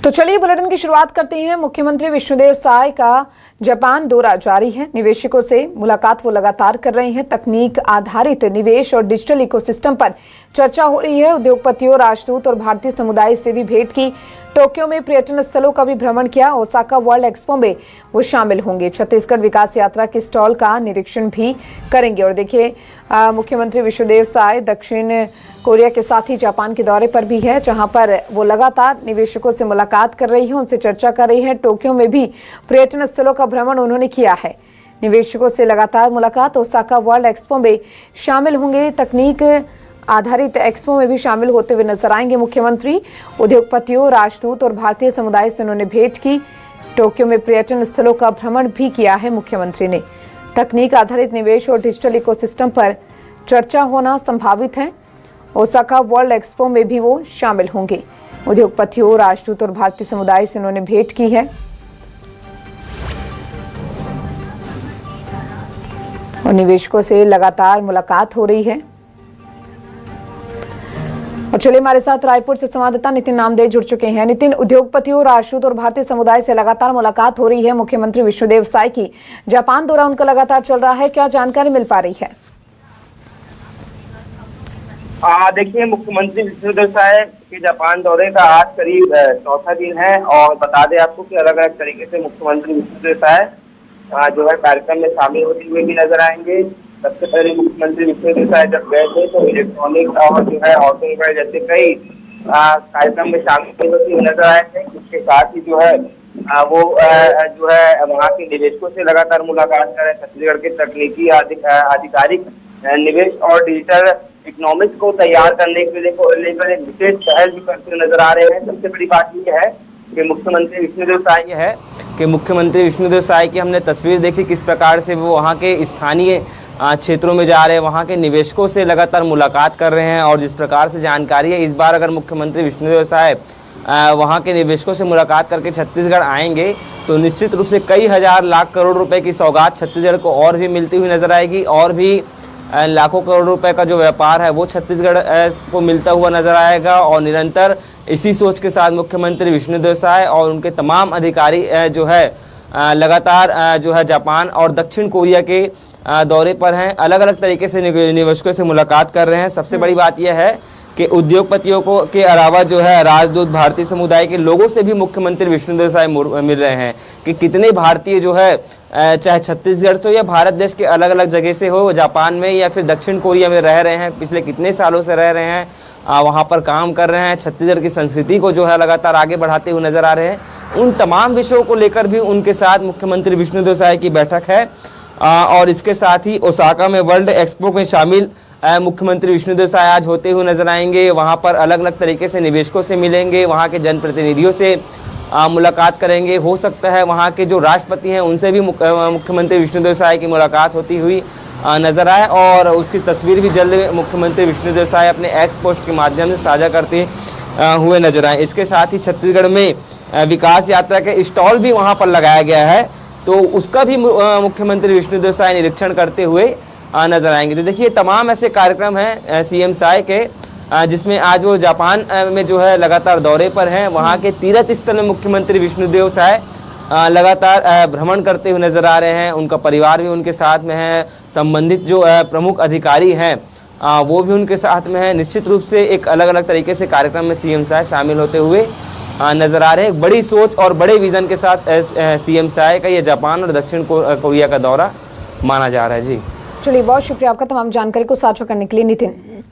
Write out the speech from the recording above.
तो चलिए बुलेटिन की शुरुआत करते हैं। मुख्यमंत्री विष्णुदेव साय का जापान दौरा जारी है। निवेशकों से मुलाकात वो लगातार कर रहे हैं। तकनीक आधारित निवेश और डिजिटल इकोसिस्टम पर चर्चा हो रही है। उद्योगपतियों, राजदूत और भारतीय समुदाय से भी भेंट की। टोक्यो में पर्यटन स्थलों का भी भ्रमण किया। ओसाका वर्ल्ड एक्सपो में वो शामिल होंगे। छत्तीसगढ़ विकास यात्रा के स्टॉल का निरीक्षण भी करेंगे। और देखिए, मुख्यमंत्री विष्णुदेव साय दक्षिण कोरिया के साथ ही जापान के दौरे पर भी है, जहां पर वो लगातार निवेशकों से मुलाकात कर रही है, उनसे चर्चा कर रही है। टोक्यो में भी पर्यटन स्थलों का भ्रमण उन्होंने किया है। निवेशकों से लगातार मुलाकात। ओसाका वर्ल्ड एक्सपो में शामिल होंगे। तकनीक आधारित एक्सपो में भी शामिल होते हुए नजर आएंगे मुख्यमंत्री। उद्योगपतियों, राजदूत और भारतीय समुदाय से उन्होंने भेंट की। टोक्यो में पर्यटन स्थलों का भ्रमण भी किया है मुख्यमंत्री ने। तकनीक आधारित निवेश और डिजिटल इकोसिस्टम पर चर्चा होना संभावित है। ओसाका वर्ल्ड एक्सपो में भी वो शामिल होंगे। उद्योगपतियों, राजदूत और भारतीय समुदाय से उन्होंने भेंट की है और निवेशकों से लगातार मुलाकात हो रही है। और चलिए, हमारे साथ रायपुर से संवाददाता नितिन नामदेव जुड़ चुके हैं। नितिन, उद्योगपतियों, राजदूत और भारतीय समुदाय से लगातार मुलाकात हो रही है मुख्यमंत्री विष्णुदेव साय की। जापान दौरा उनका लगातार चल रहा है, क्या जानकारी मिल पा रही है? देखिए, मुख्यमंत्री विष्णुदेव साय के जापान दौरे का आज करीब चौथा दिन है। और बता दें आपको कि अलग अलग तरीके से मुख्यमंत्री विष्णुदेव साय जो है कार्यक्रम में शामिल होते हुए भी नजर आएंगे। सबसे पहले मुख्यमंत्री विष्णुदेव साय जब गए थे तो इलेक्ट्रॉनिक और जो है ऑटोमोबाइल जैसे कई कार्यक्रम में शामिल होते हुए नजर आए थे। इसके साथ ही जो है वो जो है वहाँ के निवेशकों से लगातार मुलाकात करें। छत्तीसगढ़ के तकनीकी आधिकारिक निवेश और डिजिटल इकोनॉमिक्स को तैयार करने के लेकर एक विशेष पहल भी करते हुए नजर आ रहे हैं। सबसे बड़ी बात यह है कि मुख्यमंत्री विष्णुदेव साय की हमने तस्वीर देखी किस प्रकार से वो वहाँ के स्थानीय क्षेत्रों में जा रहे हैं, वहाँ के निवेशकों से लगातार मुलाकात कर रहे हैं। और जिस प्रकार से जानकारी है, इस बार अगर मुख्यमंत्री विष्णुदेव साय वहाँ के निवेशकों से मुलाकात करके छत्तीसगढ़ आएंगे तो निश्चित रूप से कई हजार लाख करोड़ रुपए की सौगात छत्तीसगढ़ को और भी मिलती हुई नजर आएगी। और भी लाखों करोड़ रुपए का जो व्यापार है वो छत्तीसगढ़ को मिलता हुआ नजर आएगा। और निरंतर इसी सोच के साथ मुख्यमंत्री विष्णुदेव साय और उनके तमाम अधिकारी जो है लगातार जो है जापान और दक्षिण कोरिया के दौरे पर हैं। अलग अलग तरीके से निवेशकों से मुलाकात कर रहे हैं। सबसे बड़ी बात यह है कि उद्योगपतियों को के अलावा जो है राजदूत, भारतीय समुदाय के लोगों से भी मुख्यमंत्री विष्णुदेव साय मिल रहे हैं कि कितने भारतीय जो है चाहे छत्तीसगढ़ से या भारत देश के अलग अलग जगह से हो, जापान में या फिर दक्षिण कोरिया में रह रहे हैं, पिछले कितने सालों से रह रहे हैं, वहाँ पर काम कर रहे हैं, छत्तीसगढ़ की संस्कृति को जो है लगातार आगे बढ़ाते हुए नजर आ रहे हैं। उन तमाम विषयों को लेकर भी उनके साथ मुख्यमंत्री विष्णुदेव साय की बैठक है। और इसके साथ ही ओसाका में वर्ल्ड एक्सपो में शामिल मुख्यमंत्री विष्णुदेव साय आज होते हुए नजर आएंगे। वहां पर अलग अलग तरीके से निवेशकों से मिलेंगे, वहां के जनप्रतिनिधियों से मुलाकात करेंगे। हो सकता है वहां के जो राष्ट्रपति हैं उनसे भी मुख्यमंत्री विष्णुदेव साय की मुलाकात होती हुई नजर आए। और उसकी तस्वीर भी जल्द मुख्यमंत्री विष्णुदेव साय अपने एक्स पोस्ट के माध्यम से साझा करते हुए नजर आए। इसके साथ ही छत्तीसगढ़ में विकास यात्रा के स्टॉल भी वहाँ पर लगाया गया है, तो उसका भी मुख्यमंत्री विष्णुदेव साय निरीक्षण करते हुए नजर आएंगे। तो देखिए, तमाम ऐसे कार्यक्रम हैं सीएम साय के, जिसमें आज वो जापान में जो है लगातार दौरे पर हैं। वहाँ के तीर्थ स्थल में मुख्यमंत्री विष्णुदेव साय लगातार भ्रमण करते हुए नजर आ रहे हैं। उनका परिवार भी उनके साथ में है, संबंधित जो प्रमुख अधिकारी हैं वो भी उनके साथ में है। निश्चित रूप से एक अलग अलग तरीके से कार्यक्रम में सीएम साय शामिल होते हुए नजर आ रहे हैं। बड़ी सोच और बड़े विजन के साथ सीएम साय का ये जापान और दक्षिण कोरिया का दौरा माना जा रहा है। जी चलिए, बहुत शुक्रिया आपका तमाम जानकारी को साझा करने के लिए नितिन।